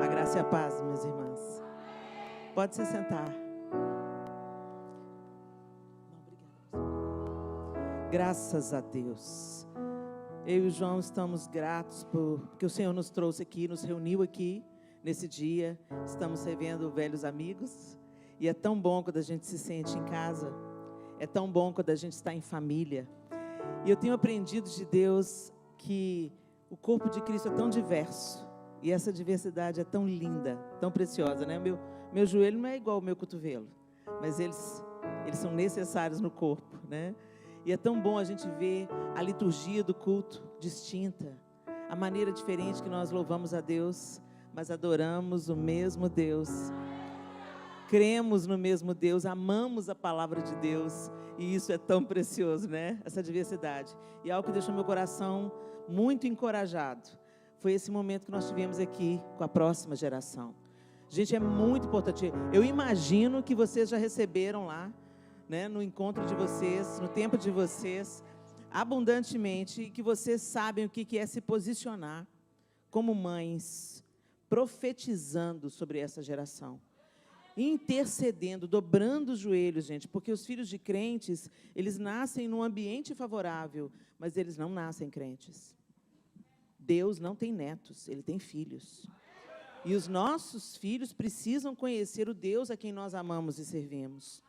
A graça e a paz, minhas irmãs. Pode se sentar. Graças a Deus. Eu e o João estamos gratos porque o Senhor nos trouxe aqui, nos reuniu aqui nesse dia. Estamos revendo velhos amigos. E é tão bom quando a gente se sente em casa. É tão bom quando a gente está em família. E eu tenho aprendido de Deus que o corpo de Cristo é tão diverso. E essa diversidade é tão linda, tão preciosa, né? Meu joelho não é igual ao meu cotovelo, mas eles são necessários no corpo, né? E é tão bom a gente ver a liturgia do culto distinta, a maneira diferente que nós louvamos a Deus, mas adoramos o mesmo Deus. Cremos no mesmo Deus, amamos a palavra de Deus, e isso é tão precioso, né? Essa diversidade. E algo que deixou meu coração muito encorajado foi esse momento que nós tivemos aqui com a próxima geração. Gente, é muito importante. Eu imagino que vocês já receberam lá, né, no encontro de vocês, no tempo de vocês, abundantemente, e que vocês sabem o que é se posicionar como mães, profetizando sobre essa geração, intercedendo, dobrando os joelhos, gente, porque os filhos de crentes, eles nascem num ambiente favorável, mas eles não nascem crentes. Deus não tem netos, Ele tem filhos. E os nossos filhos precisam conhecer o Deus a quem nós amamos e servimos.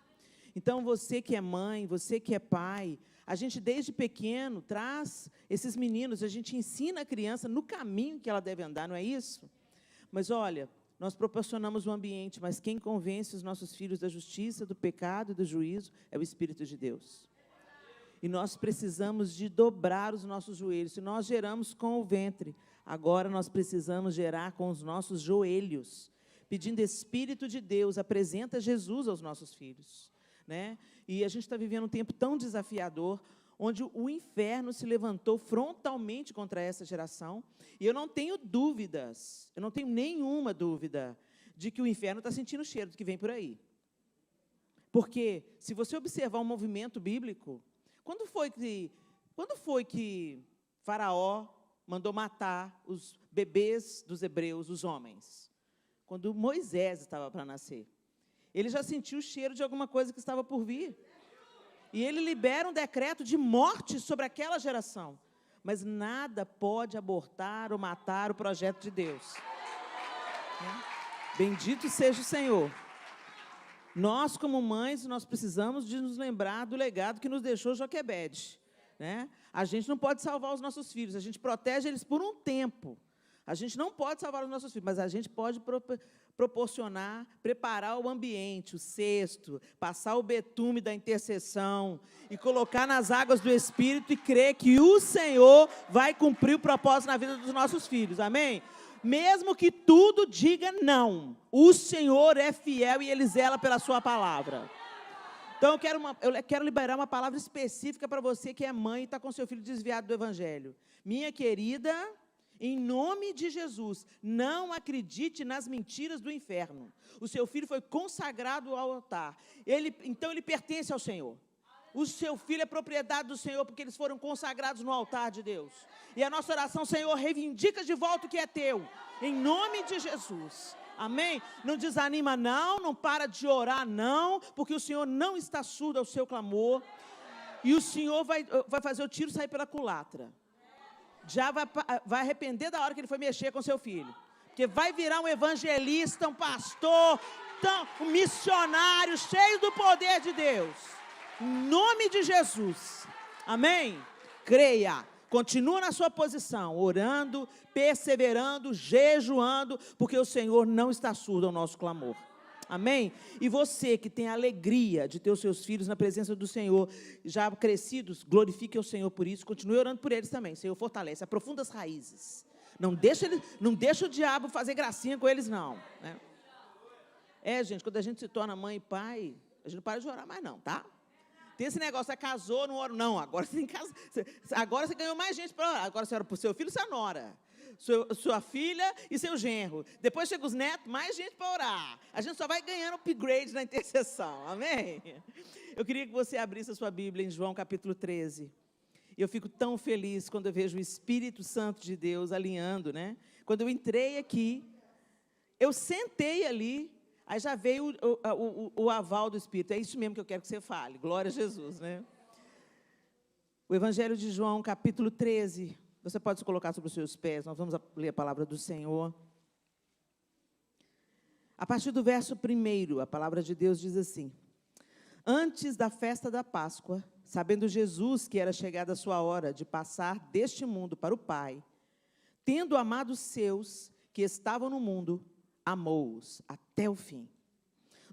Então, você que é mãe, você que é pai, a gente desde pequeno traz esses meninos, a gente ensina a criança no caminho que ela deve andar, não é isso? Mas olha, nós proporcionamos um ambiente, mas quem convence os nossos filhos da justiça, do pecado e do juízo é o Espírito de Deus. E nós precisamos de dobrar os nossos joelhos. Se nós geramos com o ventre, agora nós precisamos gerar com os nossos joelhos, pedindo Espírito de Deus, apresenta Jesus aos nossos filhos, né? E a gente está vivendo um tempo tão desafiador, onde o inferno se levantou frontalmente contra essa geração, e eu não tenho dúvidas, eu não tenho nenhuma dúvida, de que o inferno está sentindo o cheiro do que vem por aí. Porque, se você observar o movimento bíblico, quando foi que Faraó mandou matar os bebês dos hebreus, os homens? Quando Moisés estava para nascer. Ele já sentiu o cheiro de alguma coisa que estava por vir. E ele libera um decreto de morte sobre aquela geração. Mas nada pode abortar ou matar o projeto de Deus. Bendito seja o Senhor. Nós, como mães, nós precisamos de nos lembrar do legado que nos deixou Joquebede, né? A gente não pode salvar os nossos filhos, a gente protege eles por um tempo. A gente não pode salvar os nossos filhos, mas a gente pode proporcionar, preparar o ambiente, o cesto, passar o betume da intercessão e colocar nas águas do Espírito e crer que o Senhor vai cumprir o propósito na vida dos nossos filhos, amém? Mesmo que tudo diga não, o Senhor é fiel e Ele zela pela sua palavra. Então, eu quero liberar uma palavra específica para você que é mãe e está com seu filho desviado do Evangelho. Minha querida, em nome de Jesus, não acredite nas mentiras do inferno. O seu filho foi consagrado ao altar. Então, ele pertence ao Senhor. O seu filho é propriedade do Senhor, porque eles foram consagrados no altar de Deus. E a nossa oração, Senhor, reivindica de volta o que é teu, em nome de Jesus. Amém? Não desanima não, não para de orar não, porque o Senhor não está surdo ao seu clamor. E o Senhor vai fazer o tiro sair pela culatra. Já vai arrepender da hora que ele foi mexer com seu filho. Porque vai virar um evangelista, um pastor, um missionário, cheio do poder de Deus. Em nome de Jesus. Amém? Creia. Continua na sua posição, orando, perseverando, jejuando, porque o Senhor não está surdo ao nosso clamor. Amém? E você que tem a alegria de ter os seus filhos na presença do Senhor, já crescidos, glorifique o Senhor por isso, continue orando por eles também. Senhor, fortalece, aprofunda as raízes. Não deixa o diabo fazer gracinha com eles, não. Né? Gente, quando a gente se torna mãe e pai, a gente não para de orar mais não, tá? Tem esse negócio, você casou, não ora, não. Agora você tem casa. Agora você ganhou mais gente para orar. Agora você ora para o seu filho e sua nora. Sua filha e seu genro. Depois chega os netos, mais gente para orar. A gente só vai ganhando upgrade na intercessão. Amém? Eu queria que você abrisse a sua Bíblia em João capítulo 13. E eu fico tão feliz quando eu vejo o Espírito Santo de Deus alinhando, né? Quando eu entrei aqui, eu sentei ali, aí já veio o aval do Espírito. É isso mesmo que eu quero que você fale. Glória a Jesus, né? O Evangelho de João, capítulo 13. Você pode se colocar sobre os seus pés. Nós vamos ler a palavra do Senhor. A partir do verso 1, a palavra de Deus diz assim: Antes da festa da Páscoa, sabendo Jesus que era chegada a sua hora de passar deste mundo para o Pai, tendo amado os seus que estavam no mundo, amou-os até o fim.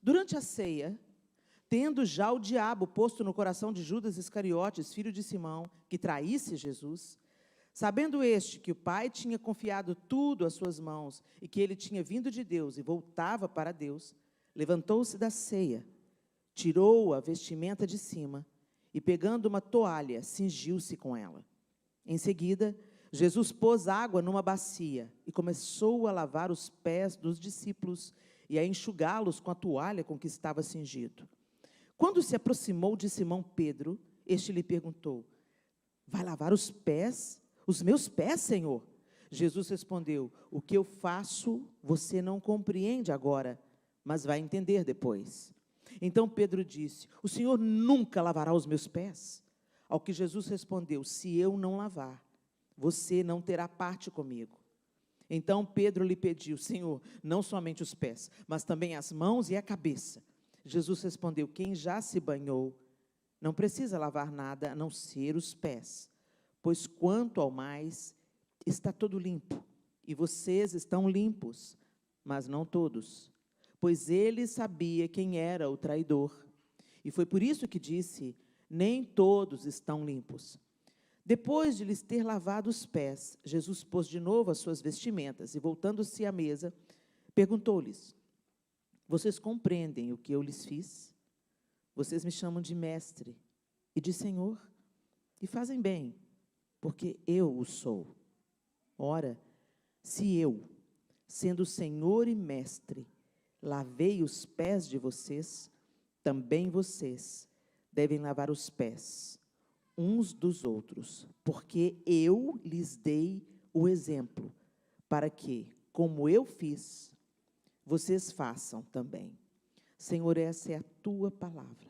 Durante a ceia, tendo já o diabo posto no coração de Judas Iscariotes, filho de Simão, que traísse Jesus, sabendo este que o Pai tinha confiado tudo às suas mãos e que ele tinha vindo de Deus e voltava para Deus, levantou-se da ceia, tirou a vestimenta de cima e, pegando uma toalha, cingiu-se com ela. Em seguida, Jesus pôs água numa bacia e começou a lavar os pés dos discípulos e a enxugá-los com a toalha com que estava cingido. Quando se aproximou de Simão Pedro, este lhe perguntou: vai lavar os pés? Os meus pés, Senhor? Jesus respondeu: o que eu faço você não compreende agora, mas vai entender depois. Então Pedro disse: o Senhor nunca lavará os meus pés. Ao que Jesus respondeu: se eu não lavar, você não terá parte comigo. Então Pedro lhe pediu: Senhor, não somente os pés, mas também as mãos e a cabeça. Jesus respondeu: quem já se banhou não precisa lavar nada a não ser os pés, pois quanto ao mais está todo limpo, e vocês estão limpos, mas não todos. Pois ele sabia quem era o traidor, e foi por isso que disse: nem todos estão limpos. Depois de lhes ter lavado os pés, Jesus pôs de novo as suas vestimentas, e voltando-se à mesa, perguntou-lhes: vocês compreendem o que eu lhes fiz? Vocês me chamam de mestre e de Senhor, e fazem bem, porque eu o sou. Ora, se eu, sendo Senhor e mestre, lavei os pés de vocês, também vocês devem lavar os pés uns dos outros, porque eu lhes dei o exemplo, para que, como eu fiz, vocês façam também. Senhor, essa é a tua palavra.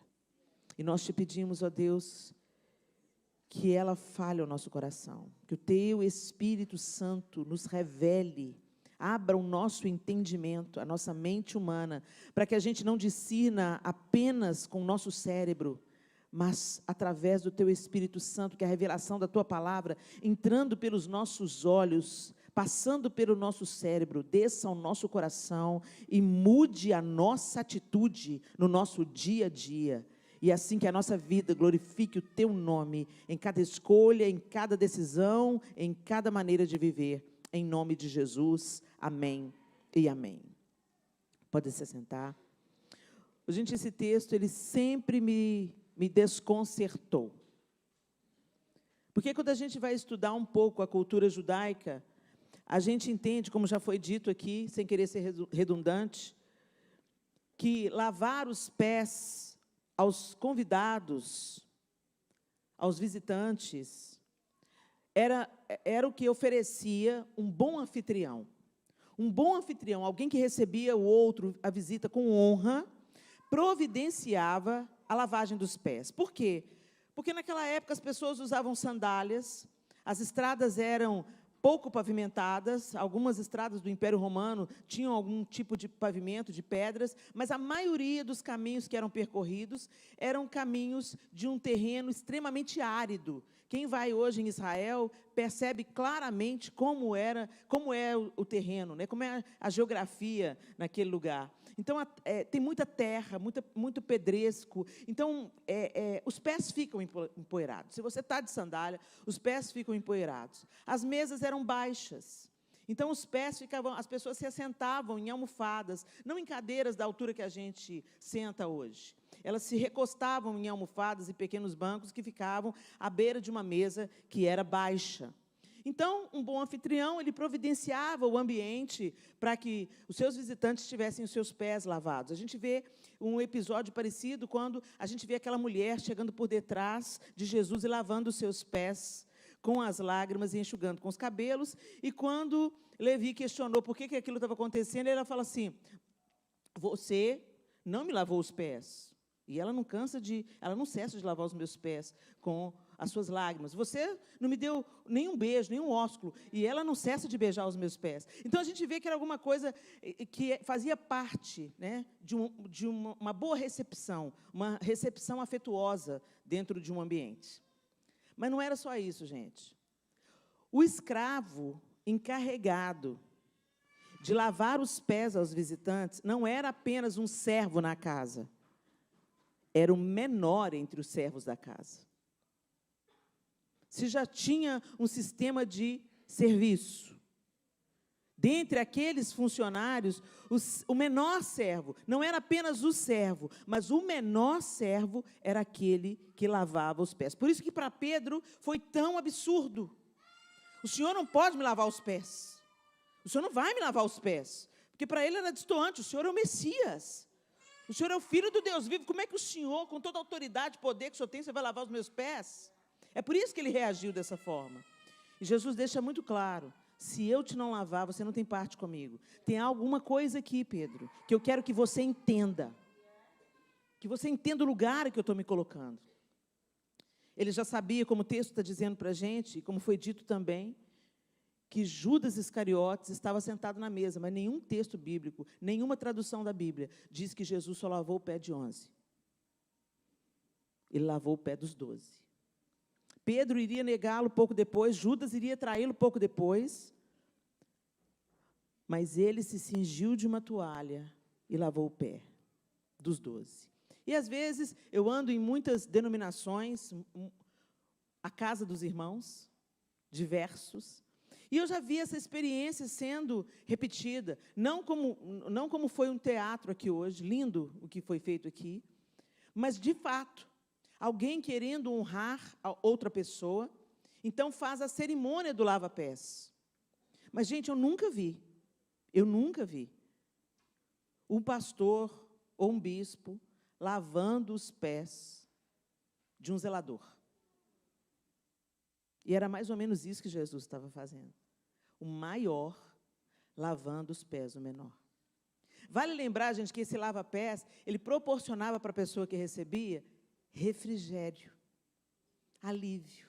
E nós te pedimos, ó Deus, que ela fale ao nosso coração, que o teu Espírito Santo nos revele, abra o nosso entendimento, a nossa mente humana, para que a gente não discirna apenas com o nosso cérebro, mas através do teu Espírito Santo, que é a revelação da tua palavra, entrando pelos nossos olhos, passando pelo nosso cérebro, desça ao nosso coração e mude a nossa atitude no nosso dia a dia. E assim que a nossa vida glorifique o teu nome, em cada escolha, em cada decisão, em cada maneira de viver. Em nome de Jesus, amém e amém. Pode se sentar. Gente, esse texto, ele sempre me desconcertou. Porque quando a gente vai estudar um pouco a cultura judaica, a gente entende, como já foi dito aqui, sem querer ser redundante, que lavar os pés aos convidados, aos visitantes, era o que oferecia um bom anfitrião. Um bom anfitrião, alguém que recebia o outro, a visita com honra, providenciava a lavagem dos pés. Por quê? Porque naquela época as pessoas usavam sandálias, as estradas eram pouco pavimentadas, algumas estradas do Império Romano tinham algum tipo de pavimento, de pedras, mas a maioria dos caminhos que eram percorridos eram caminhos de um terreno extremamente árido. Quem vai hoje em Israel percebe claramente como é o terreno, né? Como é a geografia naquele lugar. Então, tem muita terra, muito pedresco. Então, os pés ficam empoeirados. Se você está de sandália, os pés ficam empoeirados. As mesas eram baixas. Então, os pés ficavam, as pessoas se assentavam em almofadas, não em cadeiras da altura que a gente senta hoje. Elas se recostavam em almofadas e pequenos bancos que ficavam à beira de uma mesa que era baixa. Então, um bom anfitrião, ele providenciava o ambiente para que os seus visitantes tivessem os seus pés lavados. A gente vê um episódio parecido quando a gente vê aquela mulher chegando por detrás de Jesus e lavando os seus pés, com as lágrimas e enxugando com os cabelos. E quando Levi questionou por que aquilo estava acontecendo, ela fala assim: você não me lavou os pés. E ela não cessa de lavar os meus pés com as suas lágrimas. Você não me deu nenhum beijo, nenhum ósculo, e ela não cessa de beijar os meus pés. Então, a gente vê que era alguma coisa que fazia parte, né, de uma boa recepção, uma recepção afetuosa dentro de um ambiente. Mas não era só isso, gente. O escravo encarregado de lavar os pés aos visitantes não era apenas um servo na casa, era o menor entre os servos da casa. Se já tinha um sistema de serviço, dentre aqueles funcionários, o menor servo, não era apenas o servo, mas o menor servo era aquele que lavava os pés. Por isso que para Pedro foi tão absurdo. O Senhor não pode me lavar os pés. O Senhor não vai me lavar os pés. Porque para ele era destoante, o Senhor é o Messias. O Senhor é o Filho do Deus vivo. Como é que o Senhor, com toda a autoridade e poder que o Senhor tem, você vai lavar os meus pés? É por isso que ele reagiu dessa forma. E Jesus deixa muito claro: se eu te não lavar, você não tem parte comigo. Tem alguma coisa aqui, Pedro, que eu quero que você entenda. Que você entenda o lugar que eu estou me colocando. Ele já sabia, como o texto está dizendo para a gente, e como foi dito também, que Judas Iscariotes estava sentado na mesa, mas nenhum texto bíblico, nenhuma tradução da Bíblia diz que Jesus só lavou o pé de 11. Ele lavou o pé dos 12. Pedro iria negá-lo pouco depois, Judas iria traí-lo pouco depois, mas ele se cingiu de uma toalha e lavou o pé dos 12. E, às vezes, eu ando em muitas denominações, a casa dos irmãos, diversos, e eu já vi essa experiência sendo repetida, não como foi um teatro aqui hoje, lindo o que foi feito aqui, mas, de fato, alguém querendo honrar a outra pessoa, então faz a cerimônia do lava-pés. Mas, gente, eu nunca vi um pastor ou um bispo lavando os pés de um zelador. E era mais ou menos isso que Jesus estava fazendo. O maior lavando os pés do menor. Vale lembrar, gente, que esse lava-pés, ele proporcionava para a pessoa que recebia refrigério, alívio.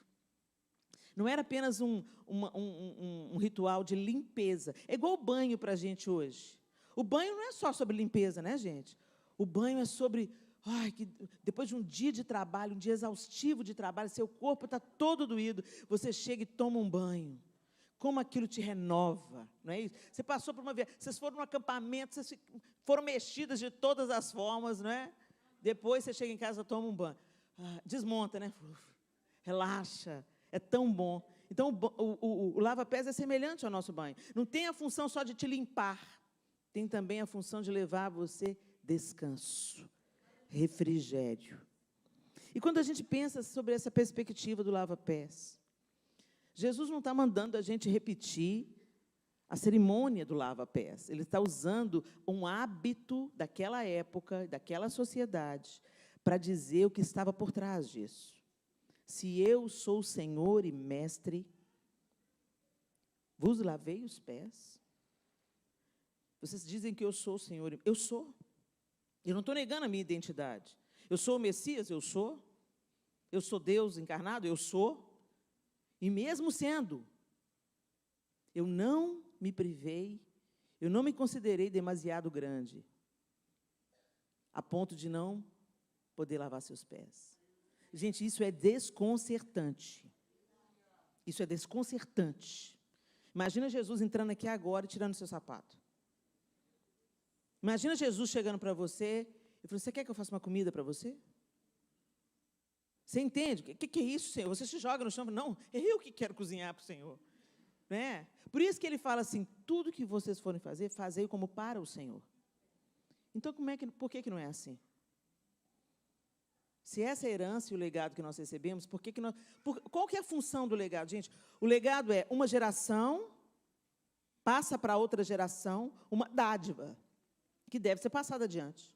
Não era apenas um ritual de limpeza. É igual o banho para a gente hoje. O banho não é só sobre limpeza, né, gente? O banho é sobre, que depois de um dia de trabalho, um dia exaustivo de trabalho, seu corpo está todo doído, você chega e toma um banho. Como aquilo te renova, não é isso? Você passou por uma viagem, vocês foram num acampamento, vocês foram mexidas de todas as formas, não é? Depois você chega em casa, toma um banho. Desmonta, né? Relaxa, é tão bom. Então, o lava-pés é semelhante ao nosso banho. Não tem a função só de te limpar, tem também a função de levar você descanso, refrigério. E quando a gente pensa sobre essa perspectiva do lava-pés, Jesus não está mandando a gente repetir a cerimônia do lava-pés. Ele está usando um hábito daquela época, daquela sociedade, para dizer o que estava por trás disso. Se eu sou o Senhor e Mestre, vos lavei os pés. Vocês dizem que eu sou o Senhor. Eu sou. Eu não estou negando a minha identidade. Eu sou o Messias? Eu sou. Eu sou Deus encarnado? Eu sou. E mesmo sendo, eu não me privei, eu não me considerei demasiado grande, a ponto de não poder lavar seus pés. Gente, isso é desconcertante. Isso é desconcertante. Imagina Jesus entrando aqui agora e tirando seu sapato. Imagina Jesus chegando para você e falando: você quer que eu faça uma comida para você? Você entende? O que é isso, Senhor? Você se joga no chão e fala: não, é eu que quero cozinhar para o Senhor. Né? Por isso que ele fala assim: tudo que vocês forem fazer, fazei como para o Senhor. Então, por que não é assim? Se essa é a herança e o legado que nós recebemos, qual que é a função do legado? Gente, o legado é uma geração, passa para outra geração, uma dádiva, que deve ser passada adiante.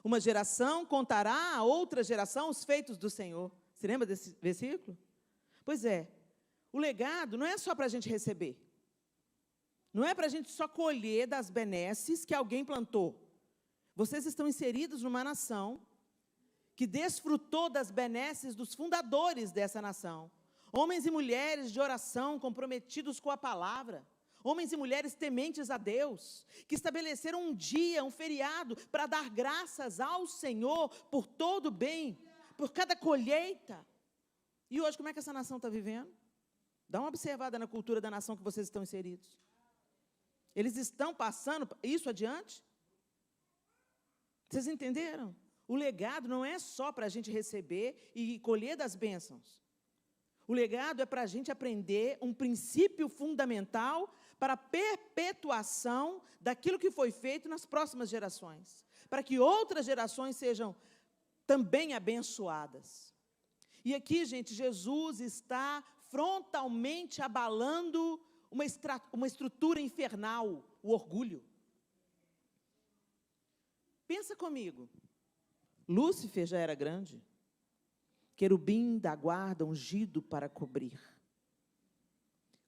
Uma geração contará a outra geração os feitos do Senhor. Você lembra desse versículo? Pois é, o legado não é só para a gente receber. Não é para a gente só colher das benesses que alguém plantou. Vocês estão inseridos numa nação que desfrutou das benesses dos fundadores dessa nação. Homens e mulheres de oração comprometidos com a palavra. Homens e mulheres tementes a Deus, que estabeleceram um dia, um feriado, para dar graças ao Senhor por todo o bem, por cada colheita. E hoje, como é que essa nação está vivendo? Dá uma observada na cultura da nação que vocês estão inseridos. Eles estão passando isso adiante? Vocês entenderam? O legado não é só para a gente receber e colher das bênçãos. O legado é para a gente aprender um princípio fundamental para a perpetuação daquilo que foi feito nas próximas gerações, para que outras gerações sejam também abençoadas. E aqui, gente, Jesus está frontalmente abalando uma estrutura infernal, o orgulho. Pensa comigo, Lúcifer já era grande, querubim da guarda ungido para cobrir,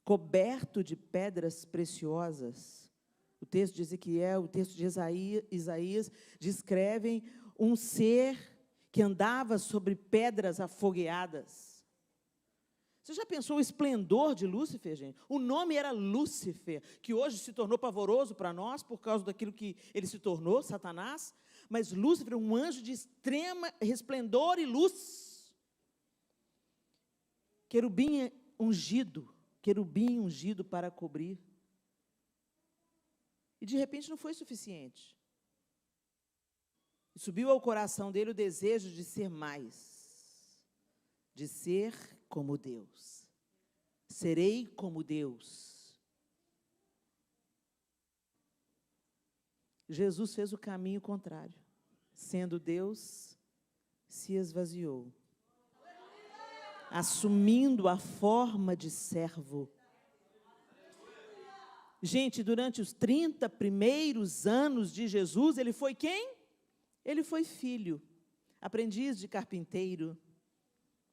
coberto de pedras preciosas. O texto de Ezequiel, o texto de Isaías descrevem um ser que andava sobre pedras afogueadas. Você já pensou o esplendor de Lúcifer, gente? O nome era Lúcifer, que hoje se tornou pavoroso para nós por causa daquilo que ele se tornou, Satanás. Mas Lúcifer é um anjo de extrema resplendor e luz. Querubim ungido para cobrir. E de repente não foi suficiente. E subiu ao coração dele o desejo de ser mais, de ser como Deus. Serei como Deus. Jesus fez o caminho contrário. Sendo Deus, se esvaziou, assumindo a forma de servo. Gente, durante os 30 primeiros anos de Jesus, ele foi quem? Ele foi filho, aprendiz de carpinteiro,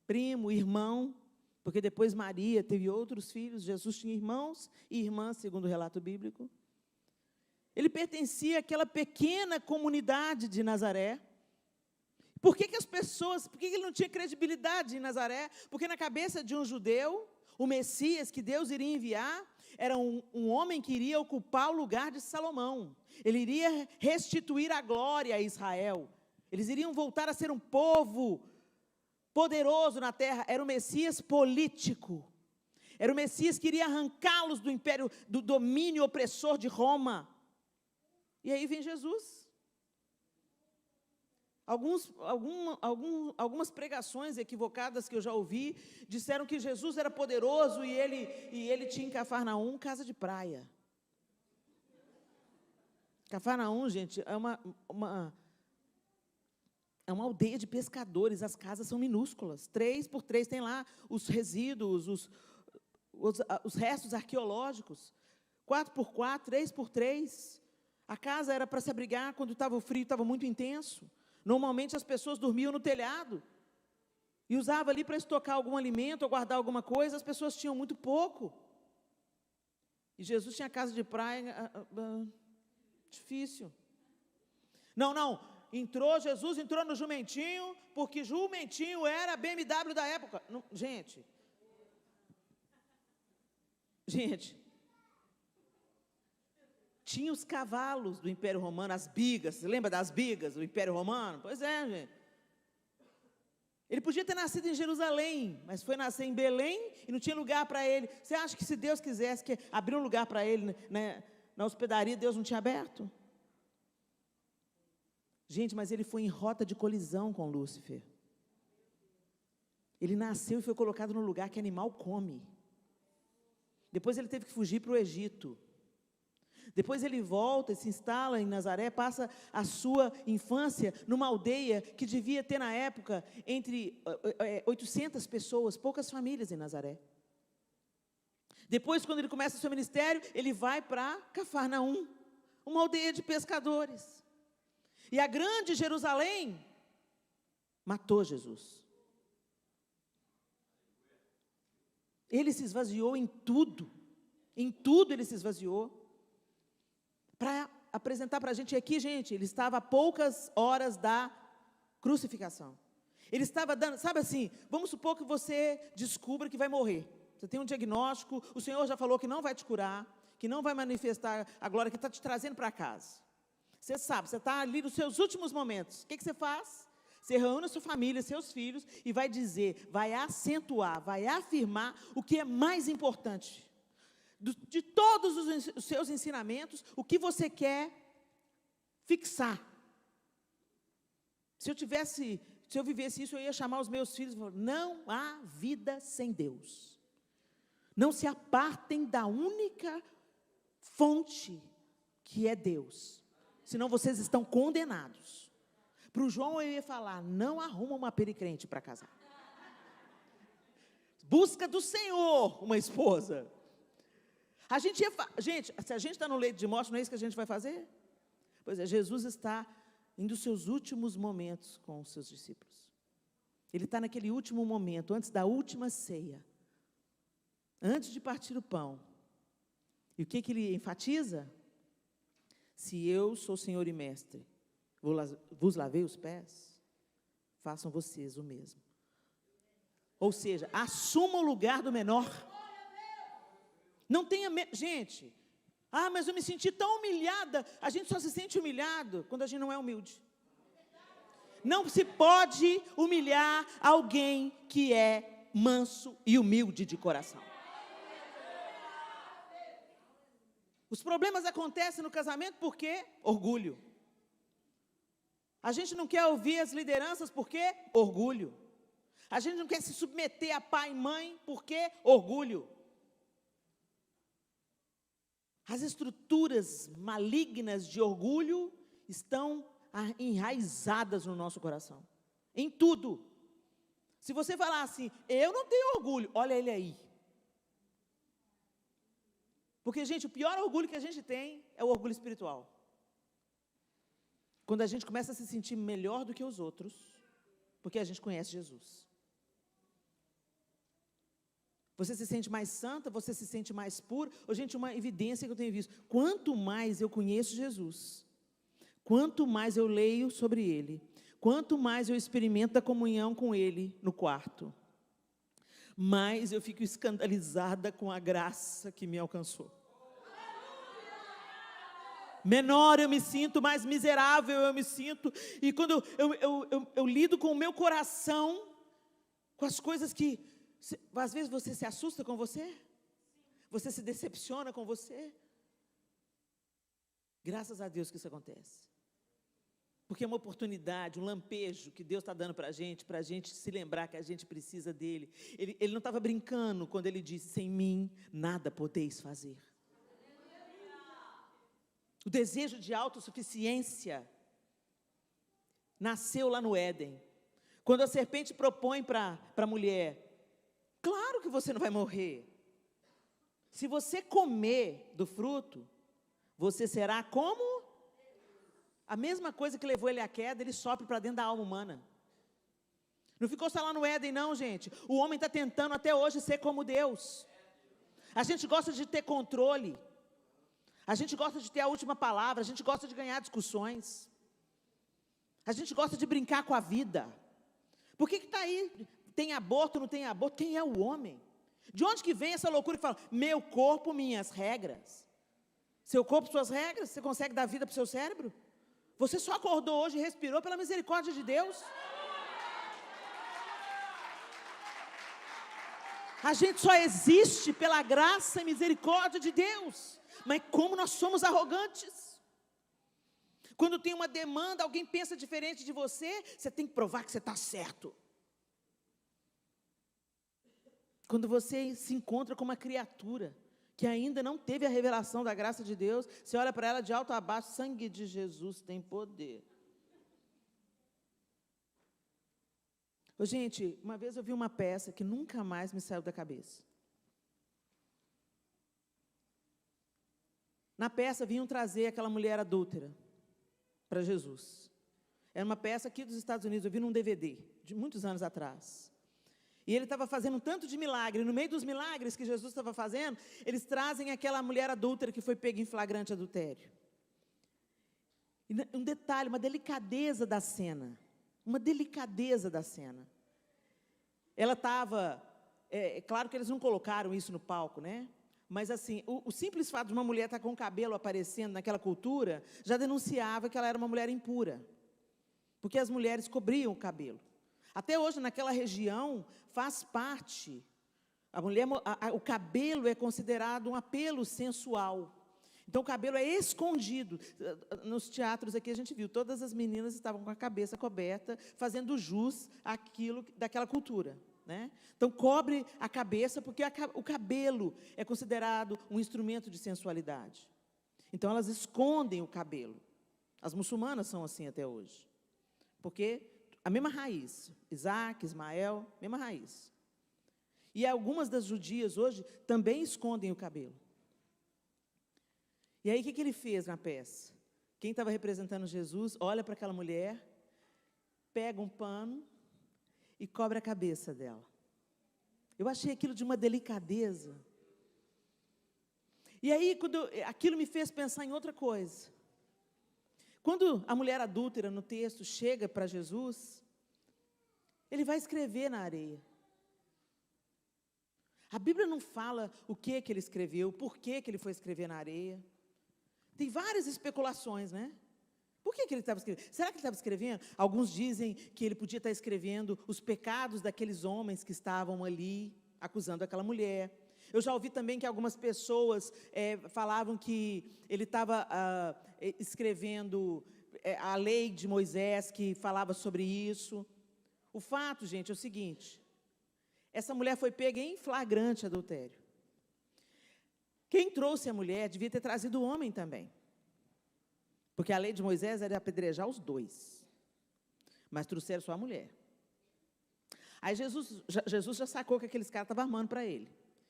primo, irmão, porque depois Maria teve outros filhos, Jesus tinha irmãos e irmãs, segundo o relato bíblico. Ele pertencia àquela pequena comunidade de Nazaré. Por que ele não tinha credibilidade em Nazaré? Porque na cabeça de um judeu, o Messias que Deus iria enviar, era um homem que iria ocupar o lugar de Salomão. Ele iria restituir a glória a Israel. Eles iriam voltar a ser um povo poderoso na terra. Era o Messias político. Era o Messias que iria arrancá-los do império, do domínio opressor de Roma. E aí vem Jesus. Algumas pregações equivocadas que eu já ouvi disseram que Jesus era poderoso e ele tinha em Cafarnaum casa de praia. Cafarnaum, gente, é uma aldeia de pescadores. As casas são minúsculas, 3x3, tem lá os resíduos, os restos arqueológicos, 4x4, 3x3. A casa era para se abrigar quando estava o frio, estava muito intenso. Normalmente as pessoas dormiam no telhado e usavam ali para estocar algum alimento ou guardar alguma coisa. As pessoas tinham muito pouco. E Jesus tinha casa de praia, difícil. Não, Jesus entrou no jumentinho, porque jumentinho era a BMW da época. Não, gente, tinha os cavalos do Império Romano, as bigas. Você lembra das bigas do Império Romano? Pois é, gente. Ele podia ter nascido em Jerusalém, mas foi nascer em Belém e não tinha lugar para ele. Você acha que se Deus quisesse abrir um lugar para ele, né, na hospedaria, Deus não tinha aberto? Gente, mas ele foi em rota de colisão com Lúcifer. Ele nasceu e foi colocado no lugar que animal come. Depois ele teve que fugir para o Egito. Depois ele volta e se instala em Nazaré, passa a sua infância numa aldeia que devia ter na época entre 800 pessoas, poucas famílias em Nazaré. Depois, quando ele começa o seu ministério, ele vai para Cafarnaum, uma aldeia de pescadores. E a grande Jerusalém matou Jesus. Ele se esvaziou em tudo ele se esvaziou, para apresentar para a gente aqui, gente, ele estava a poucas horas da crucificação. Ele estava dando, sabe assim, vamos supor que você descubra que vai morrer. Você tem um diagnóstico, o Senhor já falou que não vai te curar, que não vai manifestar a glória, que está te trazendo para casa. Você sabe, você está ali nos seus últimos momentos. O que você faz? Você reúne a sua família, seus filhos, e vai dizer, vai acentuar, vai afirmar o que é mais importante. De todos os seus ensinamentos, o que você quer fixar. Se eu vivesse isso, eu ia chamar os meus filhos e falar, não há vida sem Deus. Não se apartem da única fonte que é Deus. Senão vocês estão condenados. Para o João eu ia falar, não arruma uma pericrente para casar. Busca do Senhor uma esposa. Gente, se a gente está no leito de morte, não é isso que a gente vai fazer? Pois é, Jesus está em dos seus últimos momentos com os seus discípulos. Ele está naquele último momento, antes da última ceia. Antes de partir o pão. E o que ele enfatiza? Se eu sou Senhor e Mestre, vos lavei os pés, façam vocês o mesmo. Ou seja, assuma o lugar do menor. Não tenha medo, gente, mas eu me senti tão humilhada. A gente só se sente humilhado quando a gente não é humilde. Não se pode humilhar alguém que é manso e humilde de coração. Os problemas acontecem no casamento por quê? Orgulho. A gente não quer ouvir as lideranças por quê? Orgulho. A gente não quer se submeter a pai e mãe por quê? Orgulho. As estruturas malignas de orgulho estão enraizadas no nosso coração. Em tudo. Se você falar assim, eu não tenho orgulho, olha ele aí. Porque, gente, o pior orgulho que a gente tem é o orgulho espiritual. Quando a gente começa a se sentir melhor do que os outros, porque a gente conhece Jesus. Você se sente mais santa, você se sente mais pura. Gente, uma evidência que eu tenho visto. Quanto mais eu conheço Jesus, quanto mais eu leio sobre Ele, quanto mais eu experimento a comunhão com Ele no quarto, mais eu fico escandalizada com a graça que me alcançou. Menor eu me sinto, mais miserável eu me sinto. E quando eu lido com o meu coração, com as coisas que... Às vezes você se assusta com você? Você se decepciona com você? Graças a Deus que isso acontece. Porque é uma oportunidade, um lampejo que Deus está dando para a gente se lembrar que a gente precisa dEle. Ele não estava brincando quando Ele disse, sem mim nada podeis fazer. O desejo de autossuficiência nasceu lá no Éden. Quando a serpente propõe para a mulher, claro que você não vai morrer. Se você comer do fruto, você será como? A mesma coisa que levou ele à queda, ele sopra para dentro da alma humana. Não ficou só lá no Éden, não, gente. O homem está tentando até hoje ser como Deus. A gente gosta de ter controle. A gente gosta de ter a última palavra. A gente gosta de ganhar discussões. A gente gosta de brincar com a vida. Por que está aí? Tem aborto, não tem aborto? Quem é o homem? De onde que vem essa loucura que fala, meu corpo, minhas regras? Seu corpo, suas regras? Você consegue dar vida para o seu cérebro? Você só acordou hoje e respirou pela misericórdia de Deus? A gente só existe pela graça e misericórdia de Deus. Mas como nós somos arrogantes. Quando tem uma demanda, alguém pensa diferente de você, você tem que provar que você está certo. Quando você se encontra com uma criatura que ainda não teve a revelação da graça de Deus, você olha para ela de alto a baixo, sangue de Jesus tem poder. Gente, uma vez eu vi uma peça que nunca mais me saiu da cabeça. Na peça vinham trazer aquela mulher adúltera para Jesus. Era uma peça aqui dos Estados Unidos, eu vi num DVD, de muitos anos atrás. E ele estava fazendo um tanto de milagre. No meio dos milagres que Jesus estava fazendo, eles trazem aquela mulher adúltera que foi pega em flagrante adultério. E um detalhe, uma delicadeza da cena. Uma delicadeza da cena. Ela estava... claro que eles não colocaram isso no palco, né? Mas, assim, o simples fato de uma mulher estar com o cabelo aparecendo naquela cultura já denunciava que ela era uma mulher impura. Porque as mulheres cobriam o cabelo. Até hoje, naquela região, faz parte. O cabelo é considerado um apelo sensual. Então, o cabelo é escondido. Nos teatros aqui, a gente viu, todas as meninas estavam com a cabeça coberta, fazendo jus àquilo daquela cultura. Né? Então, cobre a cabeça, porque o cabelo é considerado um instrumento de sensualidade. Então, elas escondem o cabelo. As muçulmanas são assim até hoje. Porque a mesma raiz, Isaac, Ismael, mesma raiz. E algumas das judias hoje também escondem o cabelo. E aí, o que ele fez na peça? Quem estava representando Jesus, olha para aquela mulher, pega um pano e cobre a cabeça dela. Eu achei aquilo de uma delicadeza. E aí, aquilo me fez pensar em outra coisa. Quando a mulher adúltera, no texto, chega para Jesus, ele vai escrever na areia. A Bíblia não fala o que ele escreveu, por que ele foi escrever na areia. Tem várias especulações, né? Por que ele estava escrevendo? Será que ele estava escrevendo? Alguns dizem que ele podia estar escrevendo os pecados daqueles homens que estavam ali, acusando aquela mulher. Eu já ouvi também que algumas pessoas falavam que ele estava escrevendo a lei de Moisés, que falava sobre isso. O fato, gente, é o seguinte: essa mulher foi pega em flagrante adultério. Quem trouxe a mulher devia ter trazido o homem também. Porque a lei de Moisés era apedrejar os dois. Mas trouxeram só a mulher. Aí Jesus já sacou que aqueles caras estavam armando para ele.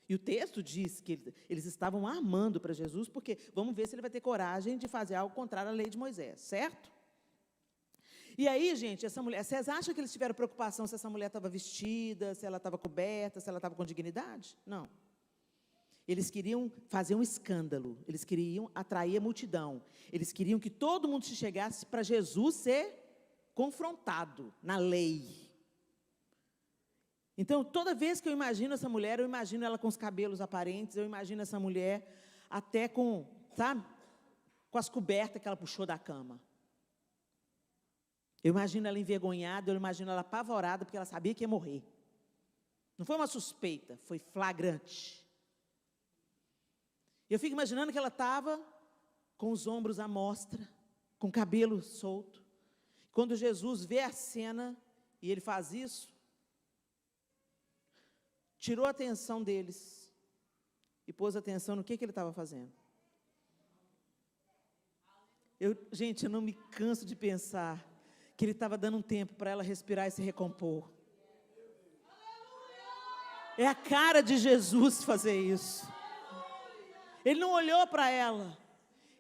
E o texto diz que eles estavam armando para Jesus, porque vamos ver se ele vai ter coragem de fazer algo contrário à lei de Moisés, certo? E aí, gente, essa mulher, vocês acham que eles tiveram preocupação se essa mulher estava vestida, se ela estava coberta, se ela estava com dignidade? Não. Eles queriam fazer um escândalo, eles queriam atrair a multidão, eles queriam que todo mundo se chegasse para Jesus ser confrontado na lei. Então, toda vez que eu imagino essa mulher, eu imagino ela com os cabelos aparentes, eu imagino essa mulher até com, sabe, com as cobertas que ela puxou da cama. Eu imagino ela envergonhada, eu imagino ela apavorada, porque ela sabia que ia morrer. Não foi uma suspeita, foi flagrante. Eu fico imaginando que ela estava com os ombros à mostra, com o cabelo solto. Quando Jesus vê a cena, e ele faz isso, tirou a atenção deles e pôs atenção no que ele estava fazendo. Gente, eu não me canso de pensar que ele estava dando um tempo para ela respirar e se recompor. É a cara de Jesus fazer isso. Ele não olhou para ela.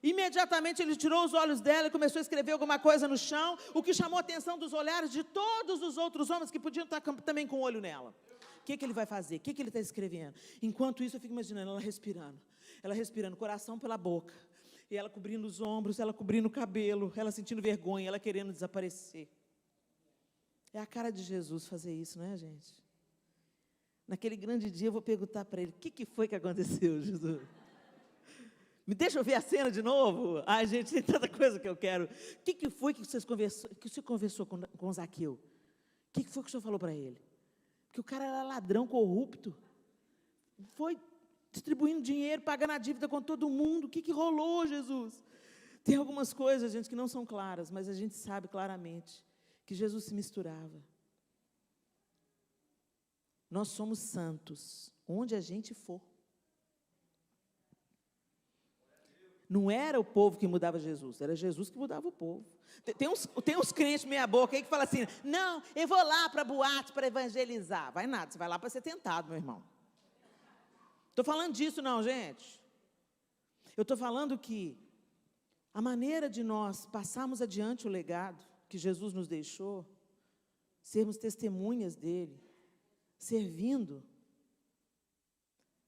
Imediatamente ele tirou os olhos dela e começou a escrever alguma coisa no chão, o que chamou a atenção dos olhares de todos os outros homens que podiam estar também com o olho nela. O que ele vai fazer? O que ele está escrevendo? Enquanto isso, eu fico imaginando ela respirando, coração pela boca, e ela cobrindo os ombros, ela cobrindo o cabelo, ela sentindo vergonha, ela querendo desaparecer. É a cara de Jesus fazer isso, não é, gente? Naquele grande dia eu vou perguntar para ele: o que foi que aconteceu, Jesus? Me deixa eu ver a cena de novo? Ai, gente, tem tanta coisa que eu quero. O que foi que você conversou com Zaqueu? O que foi que o senhor falou para ele? Porque o cara era ladrão, corrupto. Foi distribuindo dinheiro, pagando a dívida com todo mundo. O que rolou, Jesus? Tem algumas coisas, gente, que não são claras, mas a gente sabe claramente que Jesus se misturava. Nós somos santos, onde a gente for. Não era o povo que mudava Jesus, era Jesus que mudava o povo. Tem uns crentes meia boca aí que falam assim: não, eu vou lá para a boate para evangelizar. Vai nada, você vai lá para ser tentado, meu irmão. Estou falando disso não, gente. Eu estou falando que a maneira de nós passarmos adiante o legado que Jesus nos deixou, sermos testemunhas dele, servindo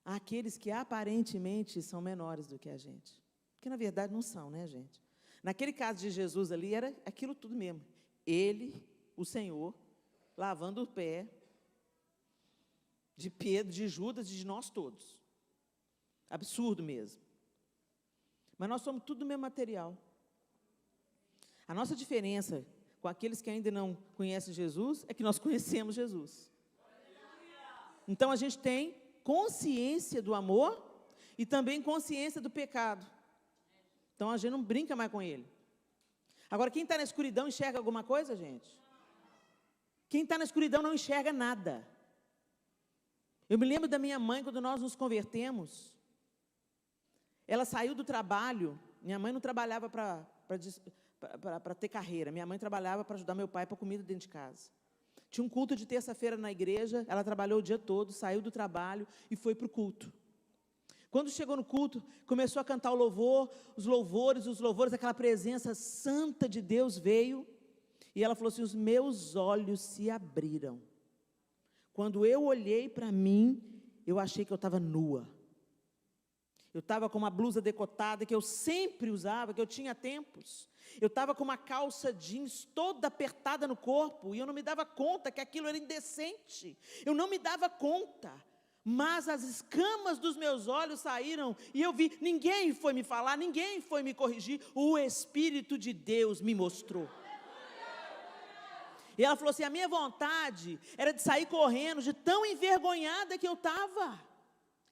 àqueles que aparentemente são menores do que a gente. Porque, na verdade, não são, né, gente? Naquele caso de Jesus ali, era aquilo tudo mesmo. Ele, o Senhor, lavando o pé de Pedro, de Judas e de nós todos. Absurdo mesmo. Mas nós somos tudo do mesmo material. A nossa diferença com aqueles que ainda não conhecem Jesus é que nós conhecemos Jesus. Então a gente tem consciência do amor e também consciência do pecado. Então a gente não brinca mais com ele. Agora, quem está na escuridão enxerga alguma coisa, gente? Quem está na escuridão não enxerga nada. Eu me lembro da minha mãe, quando nós nos convertemos. Ela saiu do trabalho. Minha mãe não trabalhava para ter carreira. Minha mãe trabalhava para ajudar meu pai para comida dentro de casa. Tinha um culto de terça-feira na igreja. Ela trabalhou o dia todo, saiu do trabalho e foi para o culto. Quando chegou no culto, começou a cantar o louvor, os louvores, aquela presença santa de Deus veio. E ela falou assim: os meus olhos se abriram. Quando eu olhei para mim, eu achei que eu estava nua. Eu estava com uma blusa decotada que eu sempre usava, que eu tinha tempos. Eu estava com uma calça jeans toda apertada no corpo e eu não me dava conta que aquilo era indecente. Eu não me dava conta. Mas as escamas dos meus olhos saíram e eu vi, ninguém foi me falar, ninguém foi me corrigir. O Espírito de Deus me mostrou. E ela falou assim: a minha vontade era de sair correndo, de tão envergonhada que eu estava.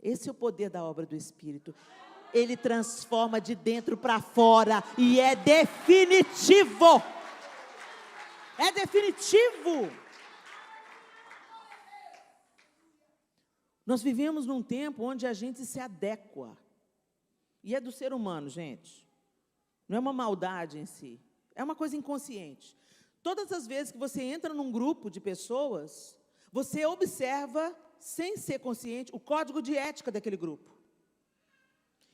Esse é o poder da obra do Espírito. Ele transforma de dentro para fora e é definitivo. É definitivo. Nós vivemos num tempo onde a gente se adequa. E é do ser humano, gente. Não é uma maldade em si. É uma coisa inconsciente. Todas as vezes que você entra num grupo de pessoas, você observa, sem ser consciente, o código de ética daquele grupo.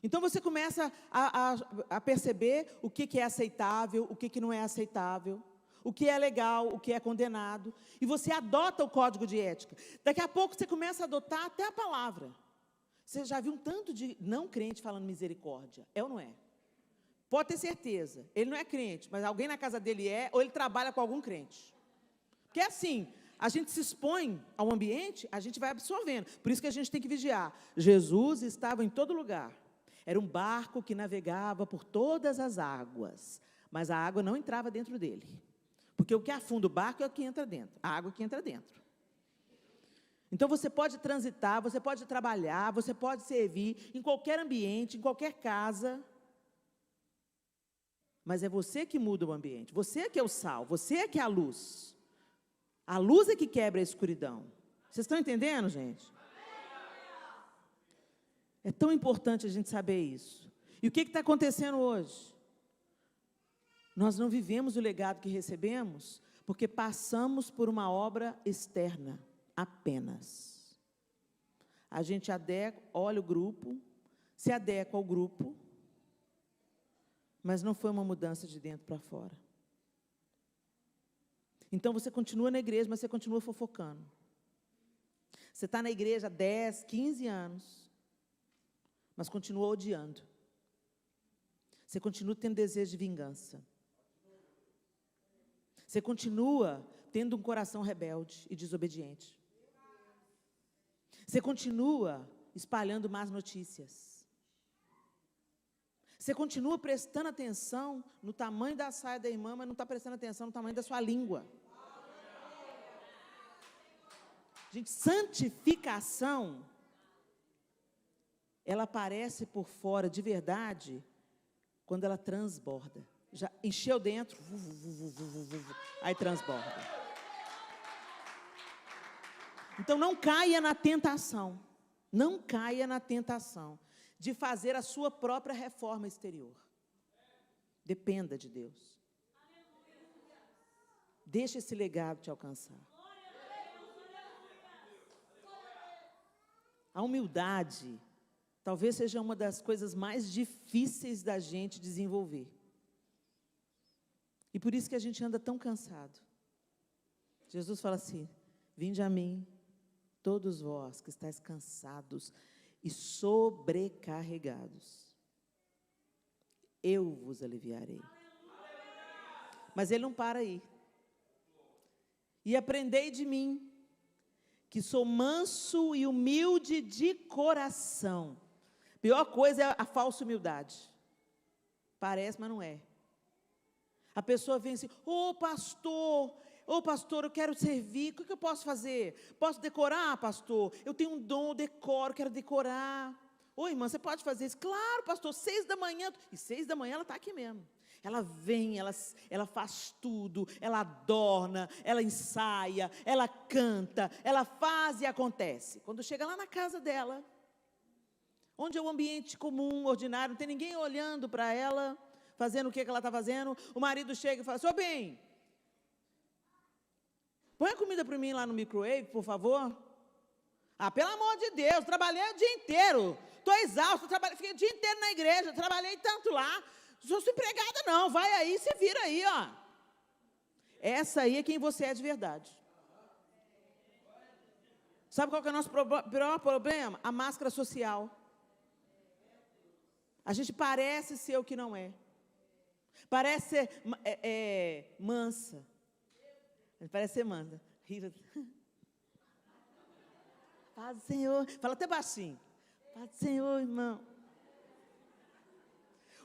Então você começa a perceber o que é aceitável, o que não é aceitável, o que é legal, o que é condenado, e você adota o código de ética. Daqui a pouco você começa a adotar até a palavra. Você já viu um tanto de não crente falando misericórdia? É ou não é? Pode ter certeza, ele não é crente, mas alguém na casa dele é, ou ele trabalha com algum crente. Porque é assim, a gente se expõe ao ambiente, a gente vai absorvendo. Por isso que a gente tem que vigiar. Jesus estava em todo lugar. Era um barco que navegava por todas as águas, mas a água não entrava dentro dele. Porque o que afunda o barco é o que entra dentro, a água que entra dentro. Então você pode transitar, você pode trabalhar, você pode servir em qualquer ambiente, em qualquer casa. Mas é você que muda o ambiente, você é que é o sal, você é que é a luz. A luz é que quebra a escuridão. Vocês estão entendendo, gente? É tão importante a gente saber isso. E o que está acontecendo hoje? Nós não vivemos o legado que recebemos porque passamos por uma obra externa apenas. A gente olha o grupo, se adequa ao grupo, mas não foi uma mudança de dentro para fora. Então você continua na igreja, mas você continua fofocando. Você está na igreja há 10, 15 anos, mas continua odiando. Você continua tendo desejo de vingança. Você continua tendo um coração rebelde e desobediente. Você continua espalhando más notícias. Você continua prestando atenção no tamanho da saia da irmã, mas não está prestando atenção no tamanho da sua língua. Gente, santificação, ela aparece por fora de verdade quando ela transborda. Já encheu dentro, aí transborda. Então não caia na tentação, não caia na tentação de fazer a sua própria reforma exterior. Dependa de Deus. Deixa esse legado te alcançar. A humildade talvez seja uma das coisas mais difíceis da gente desenvolver. E por isso que a gente anda tão cansado. Jesus fala assim: vinde a mim, todos vós que estáis cansados e sobrecarregados, eu vos aliviarei. Mas ele não para aí. E aprendei de mim, que sou manso e humilde de coração. Pior coisa é a falsa humildade. Parece, mas não é. A pessoa vem assim, ô pastor, eu quero servir, o que eu posso fazer? Posso decorar, pastor? Eu tenho um dom, eu decoro, quero decorar. Ô irmã, você pode fazer isso? Claro, pastor, 6 da manhã. E 6 da manhã ela está aqui mesmo. Ela vem, ela faz tudo, ela adorna, ela ensaia, ela canta, ela faz e acontece. Quando chega lá na casa dela, onde é um ambiente comum, ordinário, não tem ninguém olhando para ela, fazendo o que ela está fazendo, o marido chega e fala, seu bem, põe a comida para mim lá no microwave, por favor. Ah, pelo amor de Deus, trabalhei o dia inteiro, estou exausto, fiquei o dia inteiro na igreja, trabalhei tanto lá, não sou empregada não, vai aí, se vira aí, ó. Essa aí é quem você é de verdade. Sabe qual que é o nosso pior problema? A máscara social. A gente parece ser o que não é. Parece ser mansa. Parece ser mansa. Paz do Senhor. Fala até baixinho. Paz do Senhor, irmão.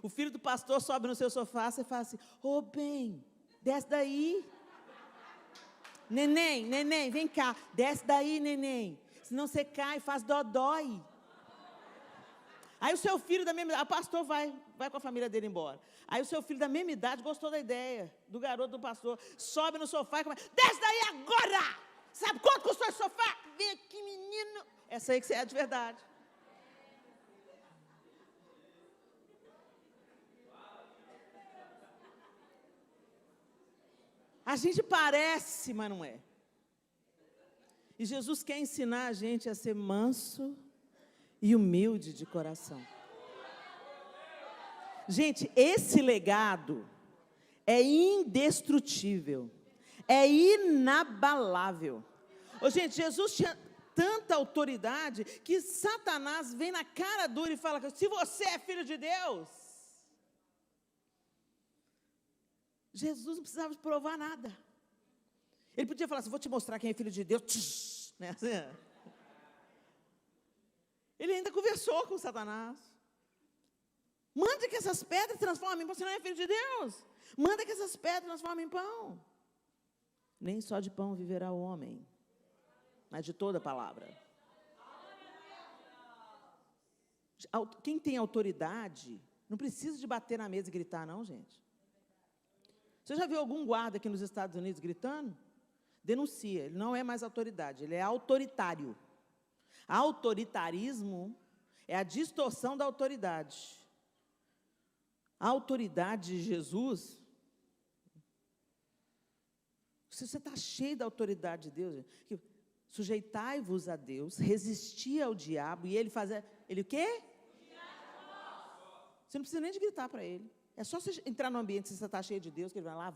O filho do pastor sobe no seu sofá, você fala assim, ô bem, desce daí. Neném, vem cá, desce daí, neném. Senão você cai e faz dodói. Aí o seu filho da mesma idade, o pastor vai com a família dele embora. Aí o seu filho da mesma idade gostou da ideia do garoto do pastor, sobe no sofá e começa, desce daí agora! Sabe quanto custou esse sofá? Vem aqui, menino. Essa aí que você é de verdade. A gente parece, mas não é. E Jesus quer ensinar a gente a ser manso e humilde de coração. Gente, esse legado é indestrutível, é inabalável. Ô, gente, Jesus tinha tanta autoridade que Satanás vem na cara dura e fala, se você é filho de Deus, Jesus não precisava provar nada. Ele podia falar assim, vou te mostrar quem é filho de Deus. Tch, né? Ele ainda conversou com Satanás. Manda que essas pedras transformem em pão. Você não é filho de Deus? Manda que essas pedras transformem em pão. Nem só de pão viverá o homem, mas de toda a palavra. Quem tem autoridade, não precisa de bater na mesa e gritar, não, gente. Você já viu algum guarda aqui nos Estados Unidos gritando? Denuncia, ele não é mais autoridade, ele é autoritário. Autoritarismo é a distorção da autoridade. A autoridade de Jesus, se você está cheio da autoridade de Deus, sujeitai-vos a Deus, resisti ao diabo, e ele fazia, ele o quê? Você não precisa nem de gritar para ele. É só você entrar no ambiente, se você está cheio de Deus, que ele vai, lá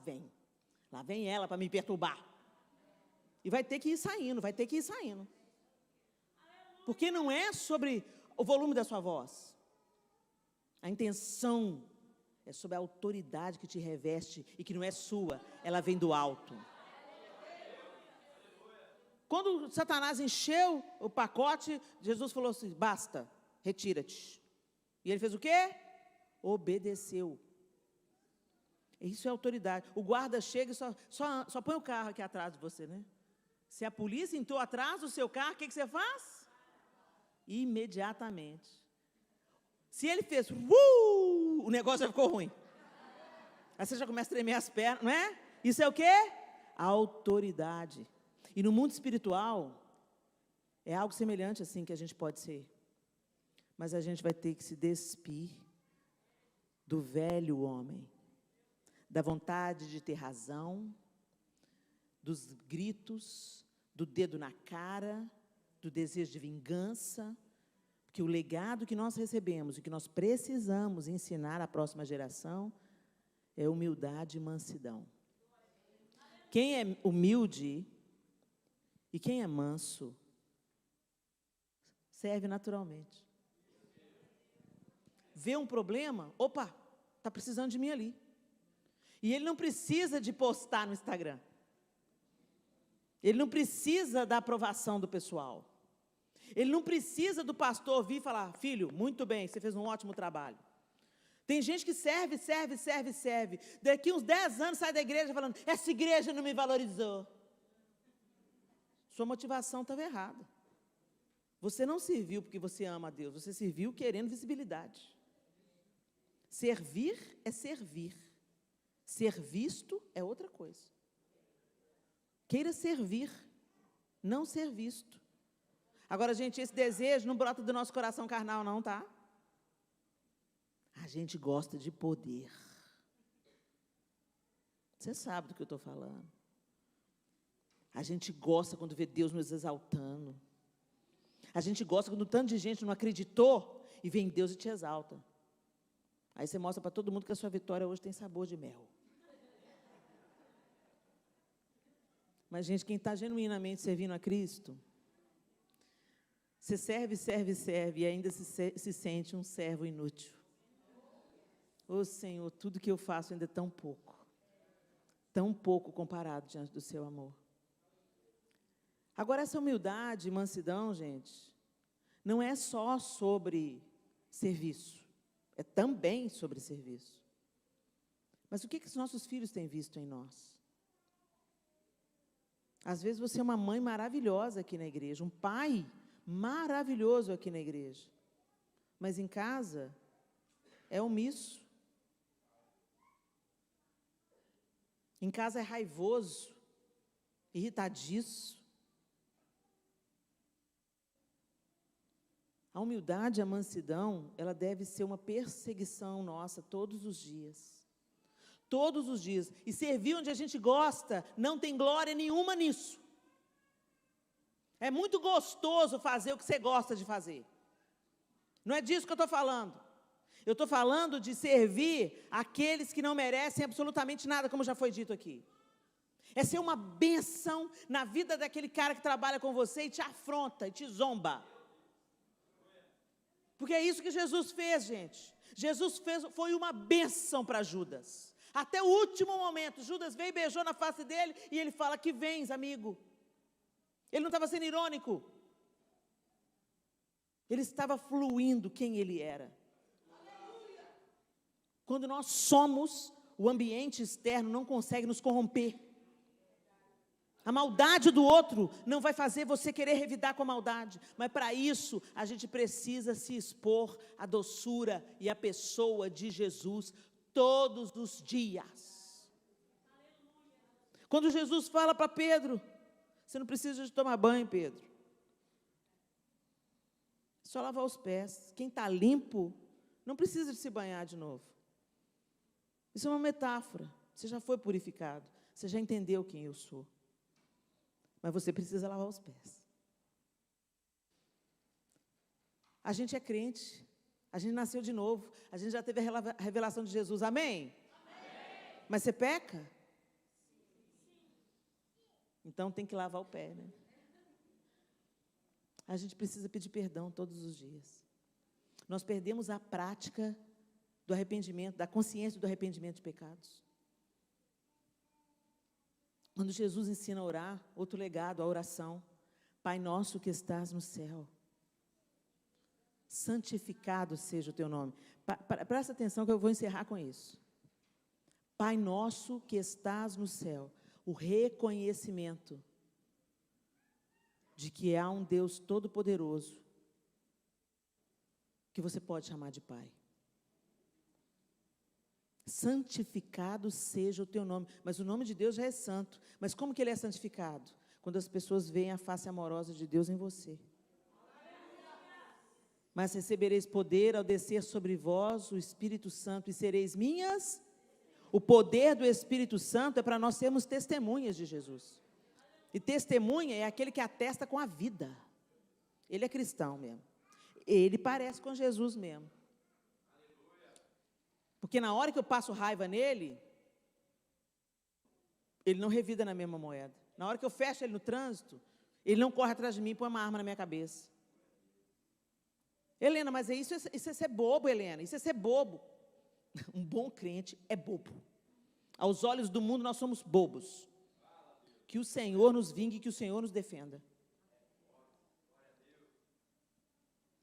vem ela para me perturbar. E vai ter que ir saindo, Porque não é sobre o volume da sua voz. A intenção é sobre a autoridade que te reveste e que não é sua, ela vem do alto. Quando Satanás encheu o pacote, Jesus falou assim, basta, retira-te. E ele fez o quê? Obedeceu. Isso é autoridade. O guarda chega e só põe o carro aqui atrás de você, né? Se a polícia entrou atrás do seu carro, o que você faz? Imediatamente. Se ele fez, o negócio já ficou ruim. Aí você já começa a tremer as pernas, não é? Isso é o quê? A autoridade. E no mundo espiritual, é algo semelhante assim que a gente pode ser. Mas a gente vai ter que se despir do velho homem, da vontade de ter razão, dos gritos, do dedo na cara, do desejo de vingança, porque o legado que nós recebemos e que nós precisamos ensinar à próxima geração é humildade e mansidão. Quem é humilde e quem é manso serve naturalmente. Vê um problema, opa, está precisando de mim ali. E ele não precisa de postar no Instagram. Ele não precisa da aprovação do pessoal. Ele não precisa do pastor vir e falar, filho, muito bem, você fez um ótimo trabalho. Tem gente que serve. Daqui uns 10 anos sai da igreja falando, essa igreja não me valorizou. Sua motivação estava errada. Você não serviu porque você ama a Deus, você serviu querendo visibilidade. Servir é servir. Ser visto é outra coisa. Queira servir, não ser visto. Agora, gente, esse desejo não brota do nosso coração carnal, não, tá? A gente gosta de poder. Você sabe do que eu estou falando. A gente gosta quando vê Deus nos exaltando. A gente gosta quando tanto de gente não acreditou e vem Deus e te exalta. Aí você mostra para todo mundo que a sua vitória hoje tem sabor de mel. Mas, gente, quem está genuinamente servindo a Cristo, você serve e ainda se sente um servo inútil. Ô Senhor, tudo que eu faço ainda é tão pouco comparado diante do seu amor. Agora, essa humildade e mansidão, gente, não é só sobre serviço, é também sobre serviço. Mas o que os nossos filhos têm visto em nós? Às vezes você é uma mãe maravilhosa aqui na igreja, um pai maravilhoso aqui na igreja, mas em casa é omisso. Em casa é raivoso, irritadiço. A humildade e a mansidão, ela deve ser uma perseguição nossa todos os dias. Todos os dias. E servir onde a gente gosta, não tem glória nenhuma nisso. É muito gostoso fazer o que você gosta de fazer. Não é disso que eu estou falando. Eu estou falando de servir aqueles que não merecem absolutamente nada, como já foi dito aqui. É ser uma bênção na vida daquele cara que trabalha com você e te afronta, e te zomba. Porque é isso que Jesus fez, gente. Foi uma bênção para Judas. Até o último momento, Judas veio e beijou na face dele, e ele fala, que vens, amigo. Ele não estava sendo irônico. Ele estava fluindo quem ele era. Quando nós somos, o ambiente externo não consegue nos corromper. A maldade do outro não vai fazer você querer revidar com a maldade. Mas para isso, a gente precisa se expor à doçura e à pessoa de Jesus todos os dias. Quando Jesus fala para Pedro, você não precisa de tomar banho, Pedro. É só lavar os pés. Quem está limpo, não precisa de se banhar de novo. Isso é uma metáfora. Você já foi purificado. Você já entendeu quem eu sou. Mas você precisa lavar os pés. A gente é crente. A gente nasceu de novo. A gente já teve a revelação de Jesus. Amém? Amém. Mas você peca? Então tem que lavar o pé, né? A gente precisa pedir perdão todos os dias. Nós perdemos a prática do arrependimento, da consciência do arrependimento de pecados. Quando Jesus ensina a orar, outro legado, a oração. Pai nosso que estás no céu, santificado seja o teu nome. Presta atenção que eu vou encerrar com isso. Pai nosso que estás no céu, o reconhecimento de que há um Deus todo-poderoso que você pode chamar de Pai. Santificado seja o teu nome. Mas o nome de Deus já é santo. Mas como que ele é santificado? Quando as pessoas veem a face amorosa de Deus em você. Mas recebereis poder ao descer sobre vós o Espírito Santo e sereis minhas. O poder do Espírito Santo é para nós sermos testemunhas de Jesus. E testemunha é aquele que atesta com a vida. Ele é cristão mesmo. Ele parece com Jesus mesmo. Porque na hora que eu passo raiva nele, ele não revida na mesma moeda. Na hora que eu fecho ele no trânsito, ele não corre atrás de mim e põe uma arma na minha cabeça. Helena, mas isso é ser bobo, Helena, isso é ser bobo. Um bom crente é bobo. Aos olhos do mundo nós somos bobos. Que o Senhor nos vingue, que o Senhor nos defenda.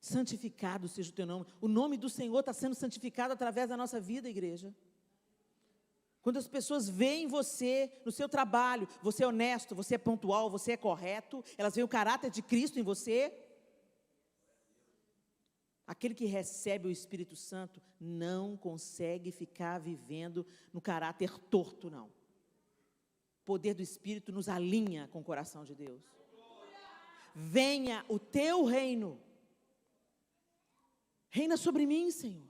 Santificado seja o teu nome. O nome do Senhor está sendo santificado através da nossa vida, igreja. Quando as pessoas veem você, no seu trabalho, você é honesto, você é pontual, você é correto, elas veem o caráter de Cristo em você. Aquele que recebe o Espírito Santo não consegue ficar vivendo no caráter torto, não. O poder do Espírito nos alinha com o coração de Deus. Venha o teu reino. Reina sobre mim, Senhor.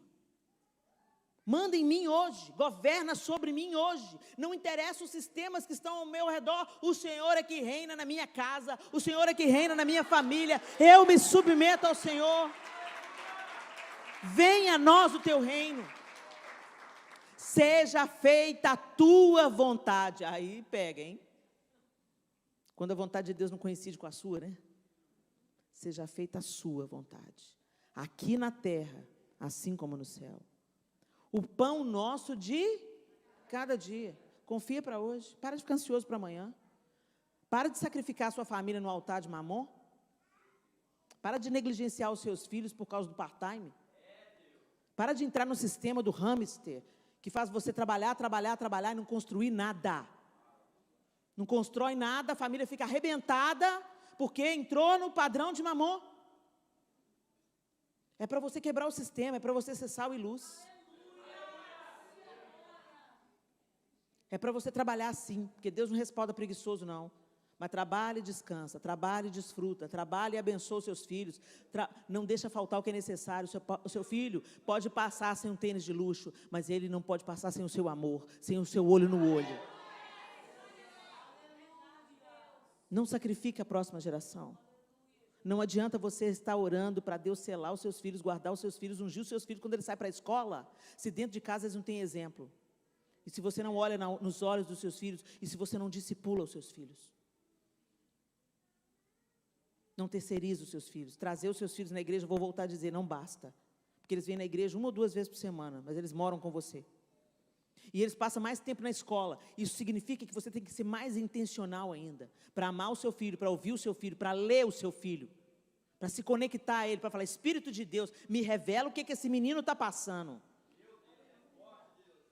Manda em mim hoje, governa sobre mim hoje. Não interessa os sistemas que estão ao meu redor, o Senhor é que reina na minha casa, o Senhor é que reina na minha família. Eu me submeto ao Senhor. Venha a nós o teu reino. Seja feita a tua vontade. Aí pega, hein? Quando a vontade de Deus não coincide com a sua, né? Seja feita a sua vontade. Aqui na terra, assim como no céu. O pão nosso de cada dia. Confia para hoje. Para de ficar ansioso para amanhã. Para de sacrificar a sua família no altar de Mamon. Para de negligenciar os seus filhos por causa do part-time. Para de entrar no sistema do hamster, que faz você trabalhar e não construir nada. Não constrói nada, a família fica arrebentada, porque entrou no padrão de Mamon. É para você quebrar o sistema, é para você ser sal e luz. É para você trabalhar assim, porque Deus não respalda preguiçoso, não. Mas trabalhe e descansa, trabalhe e desfruta, trabalhe e abençoa os seus filhos. Não deixa faltar o que é necessário. O seu filho pode passar sem um tênis de luxo, mas ele não pode passar sem o seu amor, sem o seu olho no olho. Não sacrifique a próxima geração. Não adianta você estar orando para Deus selar os seus filhos, guardar os seus filhos, ungir os seus filhos quando eles saem para a escola, se dentro de casa eles não têm exemplo. E se você não olha nos olhos dos seus filhos, e se você não discipula os seus filhos. Não terceiriza os seus filhos. Trazer os seus filhos na igreja, vou voltar a dizer, não basta. Porque eles vêm na igreja 1 ou 2 vezes por semana, mas eles moram com você. E eles passam mais tempo na escola. Isso significa que você tem que ser mais intencional ainda. Para amar o seu filho, para ouvir o seu filho, para ler o seu filho. Para se conectar a ele, para falar, Espírito de Deus, me revela o que esse menino está passando.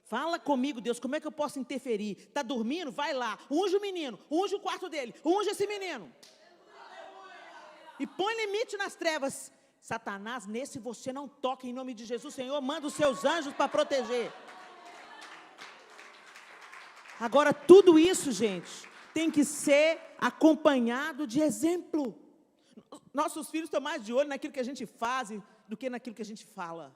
Fala comigo, Deus, como é que eu posso interferir? Está dormindo? Vai lá, unge o menino, unge o quarto dele, unge esse menino. E põe limite nas trevas. Satanás, nesse você não toca em nome de Jesus. Senhor, manda os seus anjos para proteger. Agora, tudo isso, gente, tem que ser acompanhado de exemplo. Nossos filhos estão mais de olho naquilo que a gente faz do que naquilo que a gente fala.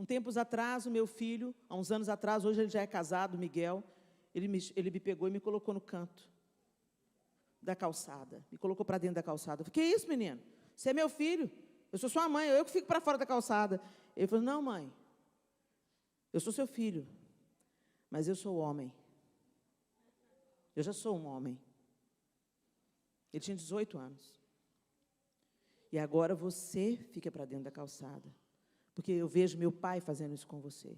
Tempos atrás, o meu filho, há uns anos atrás, hoje ele já é casado, Miguel, ele me pegou e me colocou no canto da calçada, me colocou para dentro da calçada. Eu falei, que isso, menino? Você é meu filho, eu sou sua mãe, eu que fico para fora da calçada. Ele falou, não, mãe, eu sou seu filho, mas eu sou homem. Eu já sou um homem. Ele tinha 18 anos. E agora você fica para dentro da calçada. Porque eu vejo meu pai fazendo isso com você.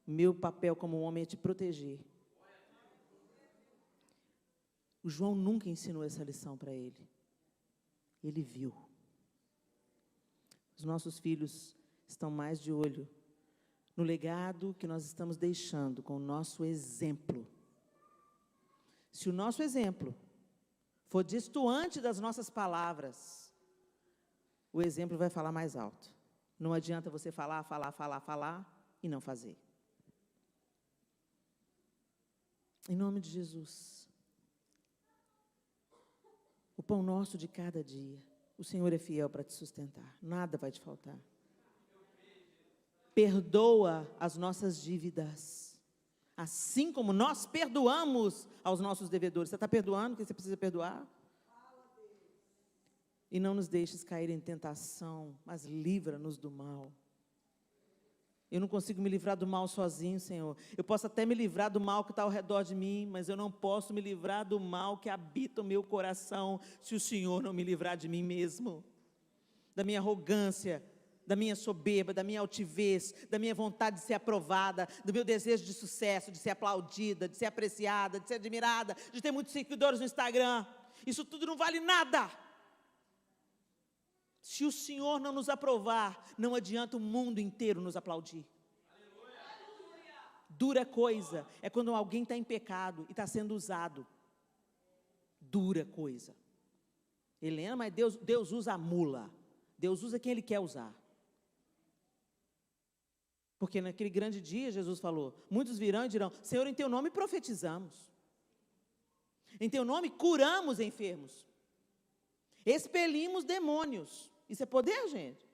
Meu papel como homem é te proteger. O João nunca ensinou essa lição para ele. Ele viu. Os nossos filhos estão mais de olho no legado que nós estamos deixando com o nosso exemplo. Se o nosso exemplo for distoante das nossas palavras, o exemplo vai falar mais alto. Não adianta você falar e não fazer. Em nome de Jesus. O pão nosso de cada dia. O Senhor é fiel para te sustentar. Nada vai te faltar. Perdoa as nossas dívidas. Assim como nós perdoamos aos nossos devedores. Você está perdoando o que você precisa perdoar? E não nos deixes cair em tentação, mas livra-nos do mal. Eu não consigo me livrar do mal sozinho, Senhor. Eu posso até me livrar do mal que está ao redor de mim, mas eu não posso me livrar do mal que habita o meu coração, se o Senhor não me livrar de mim mesmo. da minha arrogância, da minha soberba, da minha altivez, da minha vontade de ser aprovada, do meu desejo de sucesso, de ser aplaudida, de ser apreciada, de ser admirada, de ter muitos seguidores no Instagram. Isso tudo não vale nada. Se o Senhor não nos aprovar, não adianta o mundo inteiro nos aplaudir. Dura coisa é quando alguém está em pecado e está sendo usado. Dura coisa. Helena, mas Deus usa a mula. Deus usa quem Ele quer usar. Porque naquele grande dia, Jesus falou, muitos virão e dirão, Senhor, em Teu nome profetizamos. Em Teu nome curamos enfermos. Expelimos demônios. Isso é poder, gente?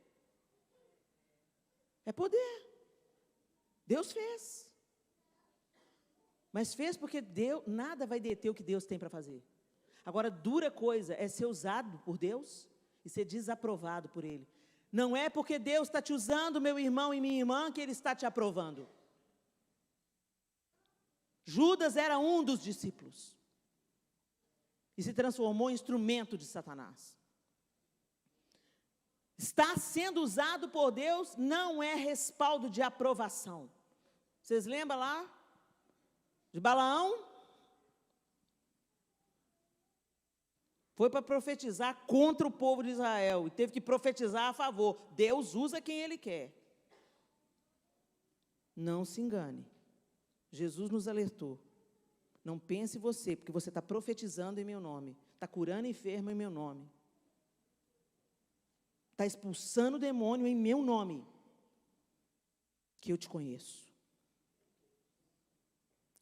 É poder. Deus fez. Mas fez porque Deus, nada vai deter o que Deus tem para fazer. Agora, dura coisa é ser usado por Deus e ser desaprovado por Ele. Não é porque Deus está te usando, meu irmão e minha irmã, que Ele está te aprovando. Judas era um dos discípulos. E se transformou em instrumento de Satanás. Estar sendo usado por Deus não é respaldo de aprovação. Vocês lembram lá de Balaão? Foi para profetizar contra o povo de Israel e teve que profetizar a favor. Deus usa quem Ele quer. Não se engane. Jesus nos alertou. Não pense você, porque você está profetizando em meu nome, está curando enfermo em meu nome, está expulsando o demônio em meu nome, que eu te conheço.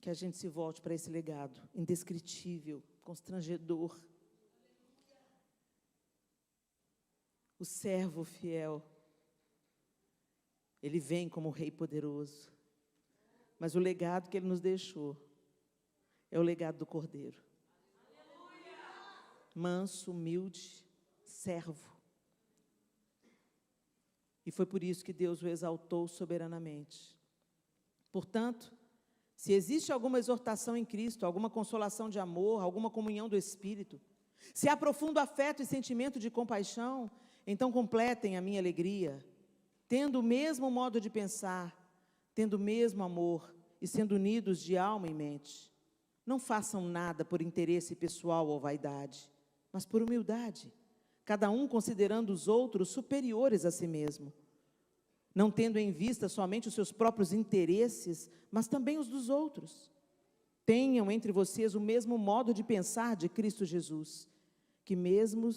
Que a gente se volte para esse legado indescritível, constrangedor. O servo fiel, ele vem como rei poderoso, mas o legado que ele nos deixou é o legado do Cordeiro. Manso, humilde, servo. E foi por isso que Deus o exaltou soberanamente. Portanto, se existe alguma exortação em Cristo, alguma consolação de amor, alguma comunhão do Espírito, se há profundo afeto e sentimento de compaixão, então completem a minha alegria, tendo o mesmo modo de pensar, tendo o mesmo amor e sendo unidos de alma e mente. Não façam nada por interesse pessoal ou vaidade, mas por humildade, cada um considerando os outros superiores a si mesmo, não tendo em vista somente os seus próprios interesses, mas também os dos outros. Tenham entre vocês o mesmo modo de pensar de Cristo Jesus, que mesmo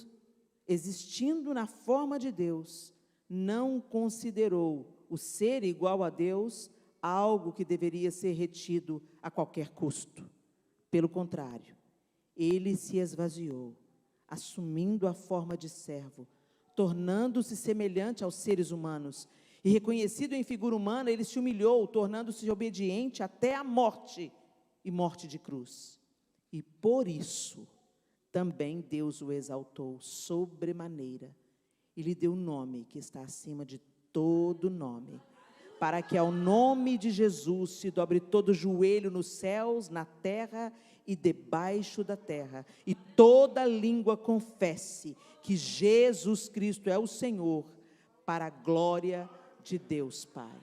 existindo na forma de Deus, não considerou o ser igual a Deus algo que deveria ser retido a qualquer custo. Pelo contrário, ele se esvaziou, assumindo a forma de servo, tornando-se semelhante aos seres humanos, e reconhecido em figura humana, ele se humilhou, tornando-se obediente até a morte, e morte de cruz. E por isso, também Deus o exaltou sobremaneira, e lhe deu um nome que está acima de todo nome, para que ao nome de Jesus se dobre todo joelho nos céus, na terra e debaixo da terra, e toda língua confesse que Jesus Cristo é o Senhor, para a glória de Deus Pai.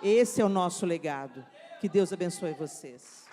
Esse é o nosso legado. Que Deus abençoe vocês.